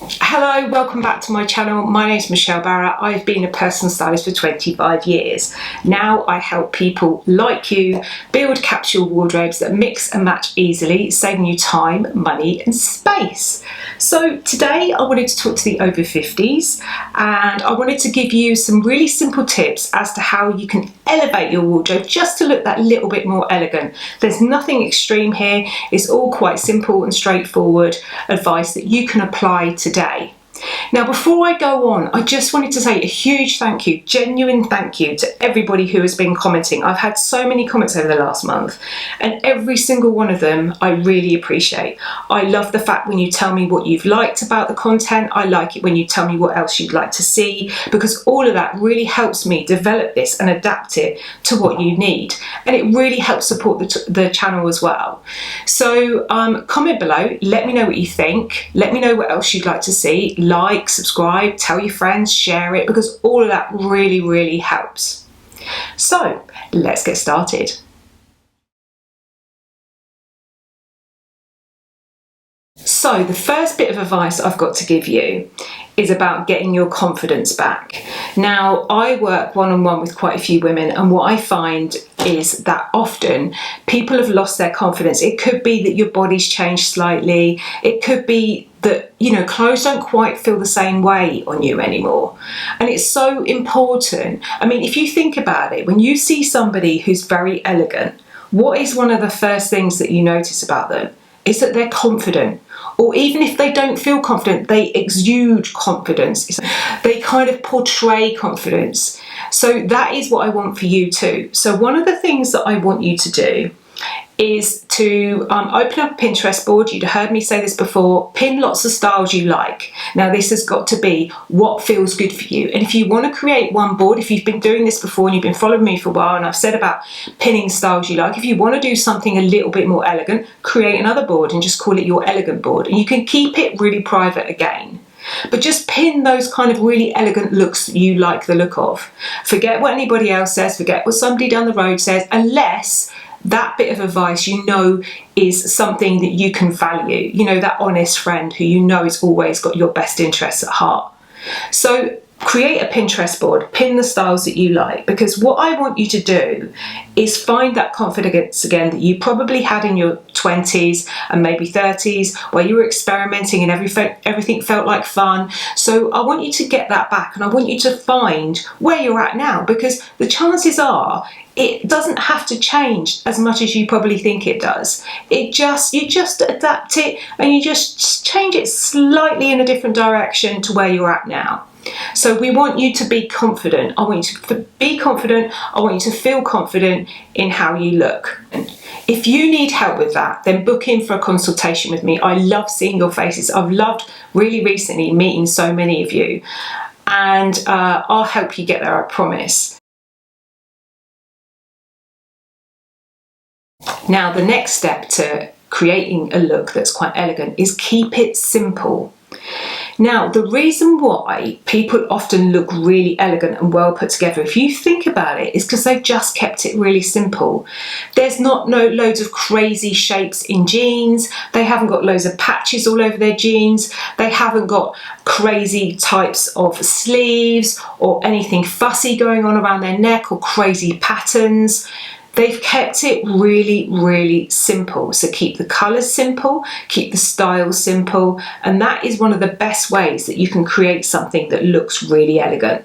Hello, welcome back to my channel. My name is Michelle Barrett. I've been a personal stylist for 25 years. Now I help people like you build capsule wardrobes that mix and match easily, saving you time, money and space. So today I wanted to talk to the over 50s and I wanted to give you some really simple tips as to how you can elevate your wardrobe just to look that little bit more elegant. There's nothing extreme here. It's all quite simple and straightforward advice that you can apply today. Now, before I go on, I just wanted to say a huge thank you, genuine thank you to everybody who has been commenting. I've had so many comments over the last month and every single one of them I really appreciate. I love the fact when you tell me what you've liked about the content. I like it when you tell me what else you'd like to see, because all of that really helps me develop this and adapt it to what you need. And it really helps support the channel as well. So comment below, let me know what you think. Let me know what else you'd like to see. Like, subscribe, tell your friends, share it, because all of that really helps. So let's get started. So the first bit of advice I've got to give you is about getting your confidence back. Now, I work one-on-one with quite a few women, and what I find is that often people have lost their confidence. It could be that your body's changed slightly. It could be that, you know, clothes don't quite feel the same way on you anymore. And it's so important. I mean, if you think about it, when you see somebody who's very elegant, what is one of the first things that you notice about them? Is that they're confident. Or even if they don't feel confident, they exude confidence. They kind of portray confidence. So that is what I want for you too. So one of the things that I want you to do is to open up a Pinterest board. You'd heard me say this before. Pin lots of styles you like. Now this has got to be what feels good for you. And if you want to create one board, if you've been doing this before and you've been following me for a while, and I've said about pinning styles you like, if you want to do something a little bit more elegant, create another board and just call it your elegant board. And you can keep it really private again. But just pin those kind of really elegant looks that you like the look of. Forget what anybody else says, forget what somebody down the road says, unless that bit of advice you know is something that you can value. You know, that honest friend who you know has always got your best interests at heart. So create a Pinterest board, pin the styles that you like, because what I want you to do is find that confidence again that you probably had in your 20s and maybe 30s, where you were experimenting and everything felt like fun. So I want you to get that back, and I want you to find where you're at now, because the chances are it doesn't have to change as much as you probably think it does. You just adapt it and you just change it slightly in a different direction to where you're at now. So we want you to be confident. I want you to be confident. I want you to feel confident in how you look. And if you need help with that, then book in for a consultation with me. I love seeing your faces. I've loved really recently meeting so many of you, and I'll help you get there, I promise. Now, the next step to creating a look that's quite elegant is keep it simple. Now, the reason why people often look really elegant and well put together, if you think about it, is because they've just kept it really simple. There's not loads of crazy shapes in jeans. They haven't got loads of patches all over their jeans. They haven't got crazy types of sleeves or anything fussy going on around their neck or crazy patterns. They've kept it really simple. So keep the colours simple, keep the style simple, and that is one of the best ways that you can create something that looks really elegant.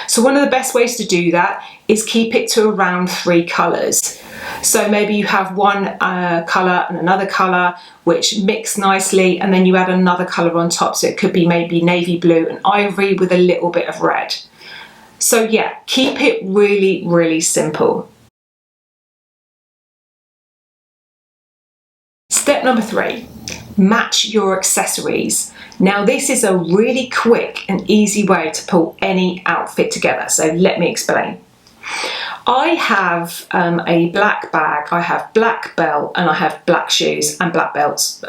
So one of the best ways to do that is keep it to around 3 colours. So maybe you have one colour and another colour which mix nicely, and then you add another colour on top. So it could be maybe navy blue and ivory with a little bit of red. So yeah, keep it really simple. Step number 3, match your accessories. Now this is a really quick and easy way to pull any outfit together. So let me explain. I have a black bag, I have black belt, and I have black shoes and black boots.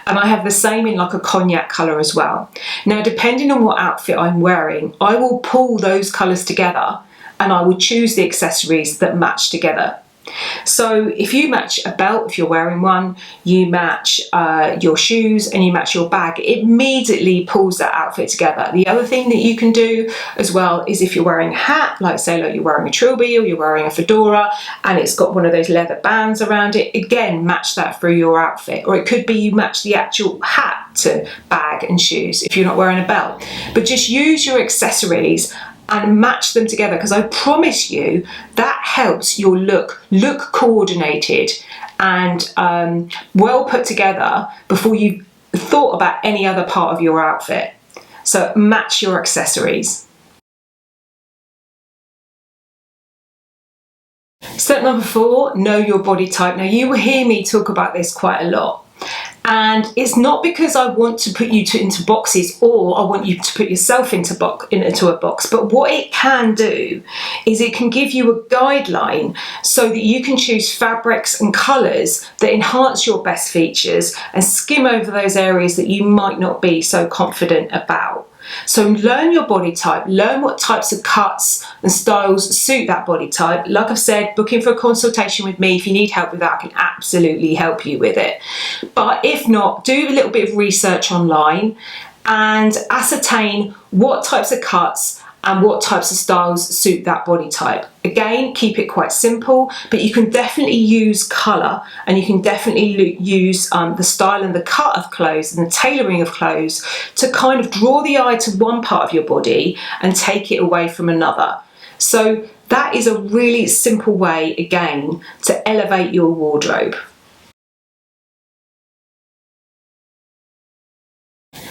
And I have the same in like a cognac colour as well. Now depending on what outfit I'm wearing, I will pull those colours together and I will choose the accessories that match together. So if you match a belt, if you're wearing one, you match your shoes and you match your bag, it immediately pulls that outfit together. The other thing that you can do as well is if you're wearing a hat, like say like you're wearing a trilby or you're wearing a fedora and it's got one of those leather bands around it, again, match that through your outfit. Or it could be you match the actual hat to bag and shoes if you're not wearing a belt. But just use your accessories and match them together, because I promise you that helps your look coordinated and well put together before you thought about any other part of your outfit. So match your accessories. Step number 4, know your body type. Now you will hear me talk about this quite a lot. And it's not because I want to put you into boxes or I want you to put yourself into a box, but what it can do is it can give you a guideline so that you can choose fabrics and colours that enhance your best features and skim over those areas that you might not be so confident about. So learn your body type, learn what types of cuts and styles suit that body type. Like I've said, book in for a consultation with me. If you need help with that, I can absolutely help you with it. But if not, do a little bit of research online and ascertain what types of cuts and what types of styles suit that body type. Again, keep it quite simple, but you can definitely use colour and you can definitely use the style and the cut of clothes and the tailoring of clothes to kind of draw the eye to one part of your body and take it away from another. So that is a really simple way, again, to elevate your wardrobe.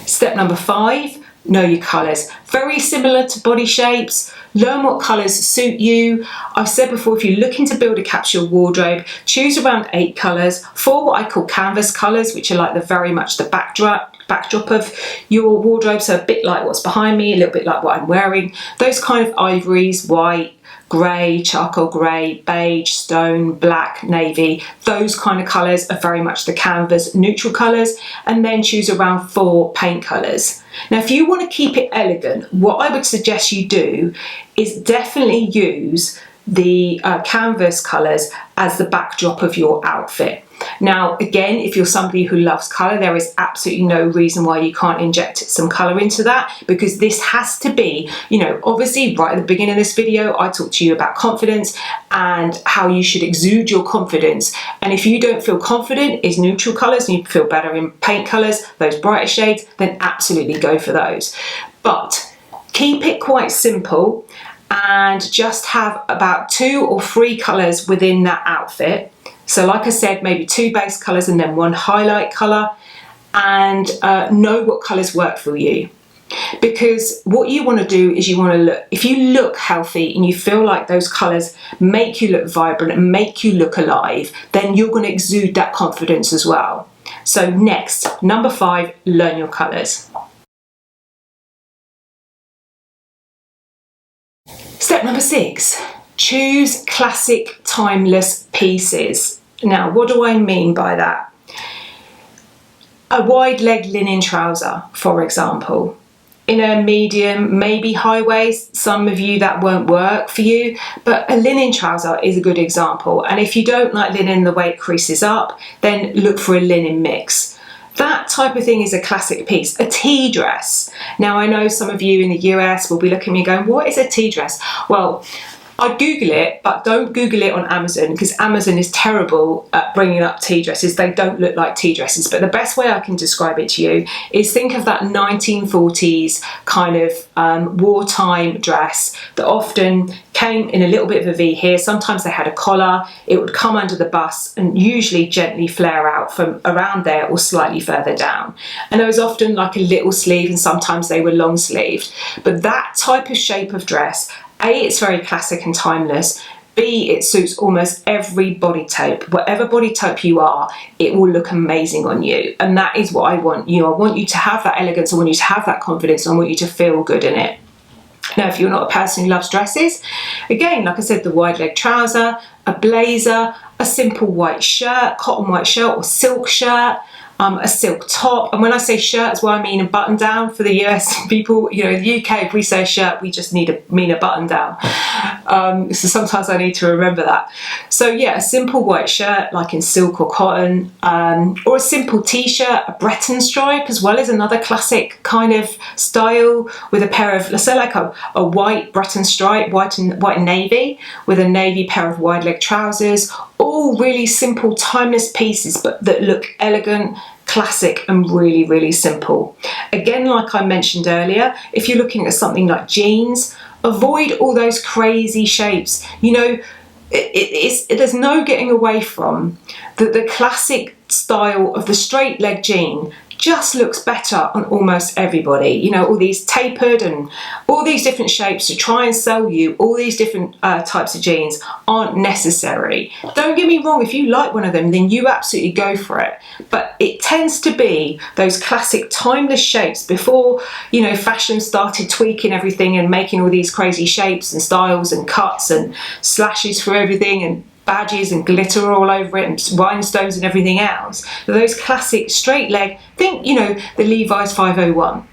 Step number 5, know your colours. Very similar to body shapes. Learn what colours suit you. I've said before, if you're looking to build a capsule wardrobe, choose around 8 colours. 4 what I call canvas colours, which are like very much the backdrop of your wardrobe, so a bit like what's behind me, a little bit like what I'm wearing. Those kind of ivories, white, grey, charcoal grey, beige, stone, black, navy, those kind of colours are very much the canvas neutral colours, and then choose around 4 paint colours. Now if you want to keep it elegant, what I would suggest you do is definitely use the canvas colours as the backdrop of your outfit. Now again, if you're somebody who loves colour, there is absolutely no reason why you can't inject some colour into that, because this has to be, you know, obviously right at the beginning of this video I talked to you about confidence and how you should exude your confidence, and if you don't feel confident in neutral colours and you feel better in paint colours, those brighter shades, then absolutely go for those. But keep it quite simple and just have about 2 or 3 colours within that outfit. So like I said, maybe 2 base colours and then 1 highlight colour, and know what colours work for you. Because what you want to do is you want to look, if you look healthy and you feel like those colours make you look vibrant and make you look alive, then you're going to exude that confidence as well. So next, number 5, learn your colours. Step number 6, choose classic timeless pieces. Now what do I mean by that? A wide leg linen trouser, for example, in a medium, maybe high waist. Some of you that won't work for you, but a linen trouser is a good example. And if you don't like linen the way it creases up, then look for a linen mix. That type of thing is a classic piece. A tea dress. Now I know some of you in the US will be looking at me going, what is a tea dress? Well, I'd Google it, but don't Google it on Amazon, because Amazon is terrible at bringing up tea dresses. They don't look like tea dresses. But the best way I can describe it to you is think of that 1940s kind of wartime dress that often came in a little bit of a V here. Sometimes they had a collar. It would come under the bust and usually gently flare out from around there or slightly further down. And there was often like a little sleeve, and sometimes they were long sleeved. But that type of shape of dress, A, it's very classic and timeless. B, it suits almost every body type. Whatever body type you are, it will look amazing on you. And that is what I want you. I want you to have that elegance. I want you to have that confidence. I want you to feel good in it. Now, if you're not a person who loves dresses, again, like I said, the wide leg trouser, a blazer, a simple white shirt, cotton white shirt or silk shirt, a silk top. And when I say shirt as well, I mean a button down. For the US people, you know, in the UK, if we say shirt, we just mean a button down. So sometimes I need to remember that. So yeah, a simple white shirt, like in silk or cotton, or a simple t-shirt, a Breton stripe as well, is another classic kind of style, with a pair of, let's say like a white Breton stripe, white and navy, with a navy pair of wide leg trousers. All really simple, timeless pieces, but that look elegant, classic, and really, really simple. Again, like I mentioned earlier, if you're looking at something like jeans, avoid all those crazy shapes. You know, there's no getting away from the classic style of the straight leg jean. Just looks better on almost everybody. You know, all these tapered and all these different shapes to try and sell you all these different types of jeans aren't necessary. Don't get me wrong, if you like one of them, then you absolutely go for it. But it tends to be those classic timeless shapes before, you know, fashion started tweaking everything and making all these crazy shapes and styles and cuts and slashes for everything and badges and glitter all over it and rhinestones and everything else. Those classic straight leg, think, you know, the Levi's 501.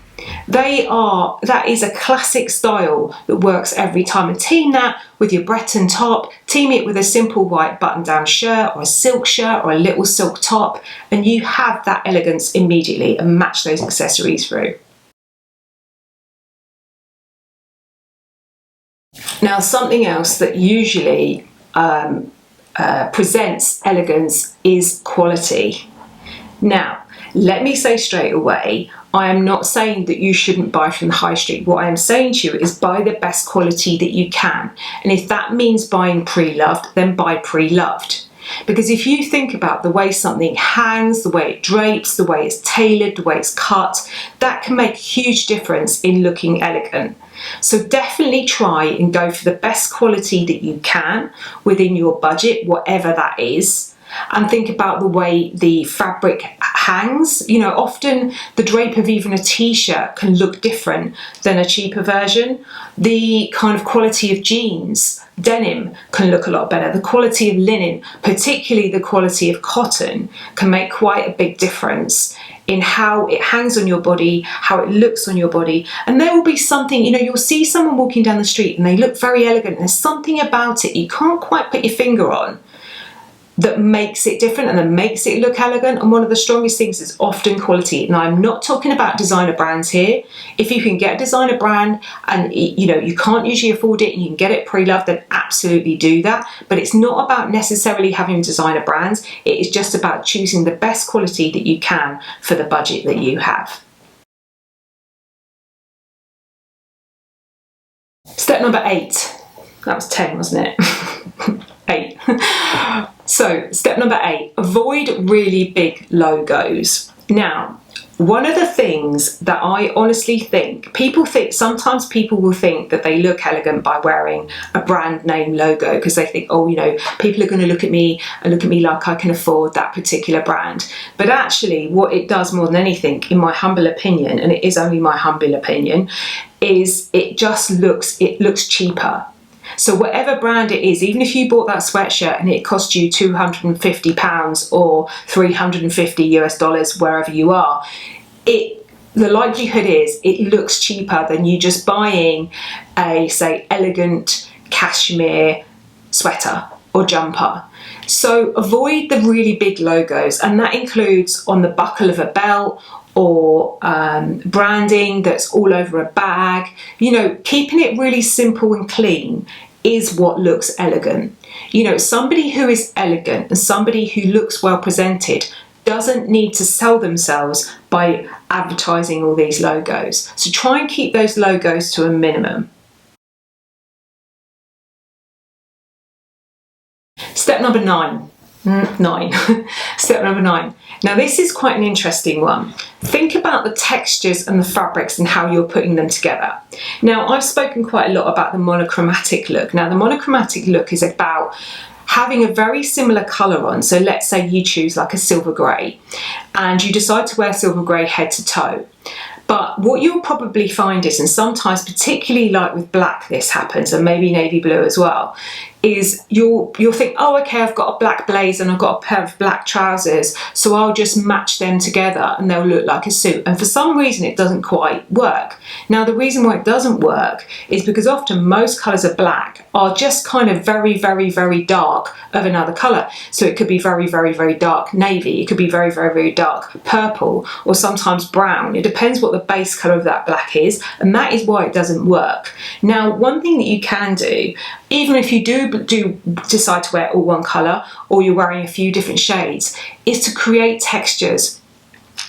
That is a classic style that works every time. And team that with your Breton top, team it with a simple white button down shirt or a silk shirt or a little silk top, and you have that elegance immediately, and match those accessories through. Now, something else that usually presents elegance is quality. Now, let me say straight away, I am not saying that you shouldn't buy from the high street. What I am saying to you is buy the best quality that you can. And if that means buying pre-loved, then buy pre-loved. Because if you think about the way something hangs, the way it drapes, the way it's tailored, the way it's cut, that can make a huge difference in looking elegant. So definitely try and go for the best quality that you can within your budget, whatever that is. And think about the way the fabric hangs. You know, often the drape of even a t-shirt can look different than a cheaper version. The kind of quality of jeans, denim, can look a lot better. The quality of linen, particularly the quality of cotton, can make quite a big difference in how it hangs on your body, how it looks on your body. And there will be something, you know, you'll see someone walking down the street and they look very elegant. There's something about it you can't quite put your finger on that makes it different and that makes it look elegant. And one of the strongest things is often quality. Now, I'm not talking about designer brands here. If you can get a designer brand and, you know, you can't usually afford it and you can get it pre-loved, then absolutely do that. But it's not about necessarily having designer brands. It is just about choosing the best quality that you can for the budget that you have. Step number 8. That was 10, wasn't it? 8. So step number 8, avoid really big logos. Now, one of the things that I honestly think, sometimes people will think that they look elegant by wearing a brand name logo, because they think, oh, you know, people are going to look at me like I can afford that particular brand. But actually what it does more than anything, in my humble opinion, and it is only my humble opinion, is it looks cheaper. So whatever brand it is, even if you bought that sweatshirt and it cost you £250 or $350 wherever you are, the likelihood is it looks cheaper than you just buying a, say, elegant cashmere sweater or jumper. So avoid the really big logos, and that includes on the buckle of a belt or branding that's all over a bag. You know, keeping it really simple and clean is what looks elegant. You know, somebody who is elegant and somebody who looks well presented doesn't need to sell themselves by advertising all these logos. So try and keep those logos to a minimum. Step number 9. Step number 9. Now this is quite an interesting one. Think about the textures and the fabrics and how you're putting them together. Now, I've spoken quite a lot about the monochromatic look. Now, the monochromatic look is about having a very similar colour on. So let's say you choose like a silver grey and you decide to wear silver grey head to toe. But what you'll probably find is, and sometimes particularly like with black this happens, and maybe navy blue as well, is you'll think, oh, okay, I've got a black blazer and I've got a pair of black trousers, so I'll just match them together and they'll look like a suit. And for some reason it doesn't quite work. Now the reason why it doesn't work is because often most colours of black are just kind of very, very, very dark of another colour. So it could be very, very, very dark navy, it could be very, very, very dark purple, or sometimes brown. It depends what the base colour of that black is, and that is why it doesn't work. Now, one thing that you can do, even if you do decide to wear all one colour, or you're wearing a few different shades, is to create textures.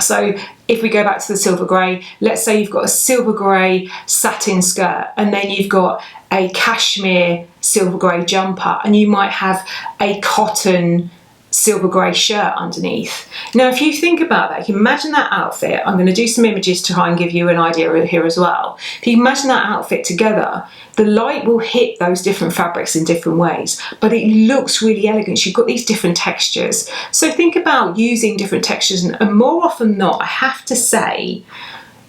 So if we go back to the silver grey, let's say you've got a silver grey satin skirt, and then you've got a cashmere silver grey jumper, and you might have a cotton silver grey shirt underneath. Now if you think about that, you imagine that outfit. I'm going to do some images to try and give you an idea here as well. If you imagine that outfit together, the light will hit those different fabrics in different ways, but it looks really elegant. You've got these different textures. So think about using different textures, and more often than not, I have to say,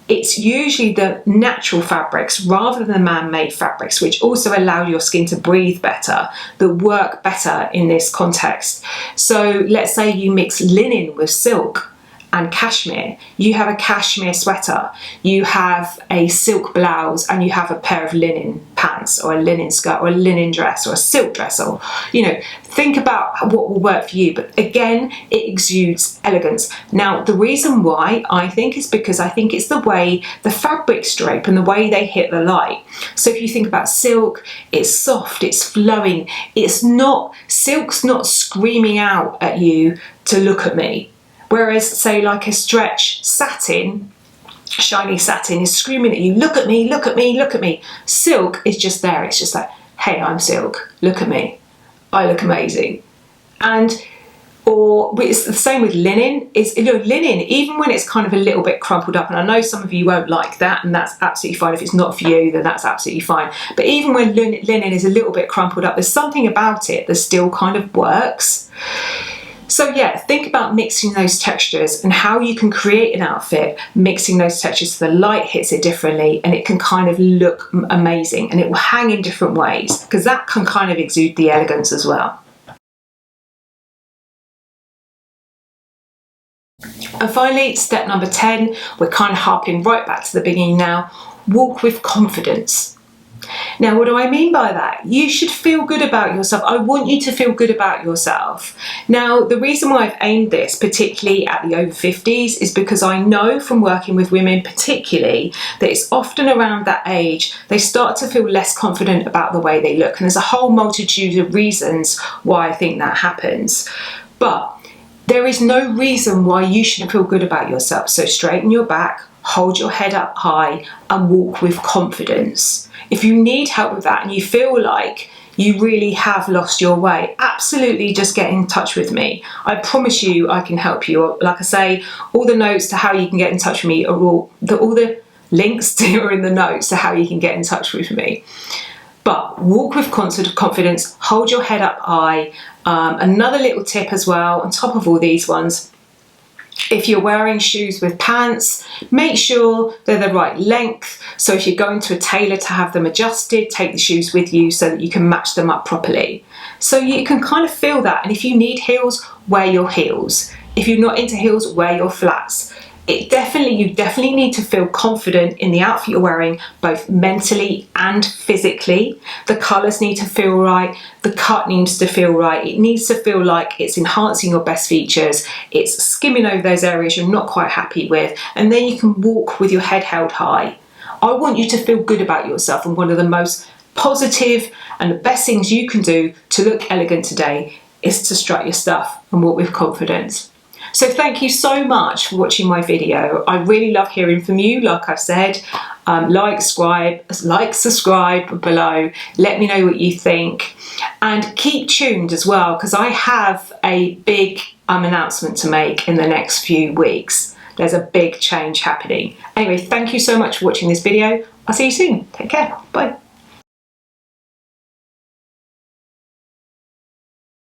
it's usually the natural fabrics rather than man-made fabrics, which also allow your skin to breathe better, that work better in this context. So let's say you mix linen with silk and cashmere. You have a cashmere sweater, you have a silk blouse, and you have a pair of linen pants, or a linen skirt, or a linen dress, or a silk dress, or, you know, think about what will work for you. But again, it exudes elegance. Now, the reason why, I think, is because I think it's the way the fabrics drape and the way they hit the light. So if you think about silk, it's soft, it's flowing, it's not, silk's not screaming out at you to look at me. Whereas, say, like a stretch satin, shiny satin, is screaming at you, look at me, look at me, look at me. Silk is just there. It's just like, hey, I'm silk. Look at me. I look amazing. And, or it's the same with linen. Is, you know, linen, even when it's kind of a little bit crumpled up, and I know some of you won't like that, and that's absolutely fine. If it's not for you, then that's absolutely fine. But even when linen is a little bit crumpled up, there's something about it that still kind of works. So yeah, think about mixing those textures and how you can create an outfit mixing those textures so the light hits it differently, and it can kind of look amazing, and it will hang in different ways, because that can kind of exude the elegance as well. And finally, step number 10, we're kind of harping right back to the beginning now. Walk with confidence. Now, what do I mean by that? You should feel good about yourself. I want you to feel good about yourself. Now, the reason why I've aimed this particularly at the over 50s is because I know from working with women particularly that it's often around that age they start to feel less confident about the way they look. And there's a whole multitude of reasons why I think that happens. But there is no reason why you shouldn't feel good about yourself. So straighten your back, hold your head up high, and walk with confidence. If you need help with that and you feel like you really have lost your way, absolutely just get in touch with me. I promise you I can help you. Like I say, all the notes to how you can get in touch with me are all the links are in the notes to how you can get in touch with me. But walk with confidence, hold your head up high. Another little tip as well, on top of all these ones, if you're wearing shoes with pants, make sure they're the right length. So if you're going to a tailor to have them adjusted, take the shoes with you so that you can match them up properly. So you can kind of feel that. And if you need heels, wear your heels. If you're not into heels, wear your flats. You definitely need to feel confident in the outfit you're wearing, both mentally and physically. The colours need to feel right, the cut needs to feel right, it needs to feel like it's enhancing your best features, it's skimming over those areas you're not quite happy with, and then you can walk with your head held high. I want you to feel good about yourself, and one of the most positive and the best things you can do to look elegant today is to strut your stuff and walk with confidence. So thank you so much for watching my video. I really love hearing from you. Like I've said, like, subscribe below. Let me know what you think. And keep tuned as well, because I have a big announcement to make in the next few weeks. There's a big change happening. Anyway, thank you so much for watching this video. I'll see you soon. Take care. Bye.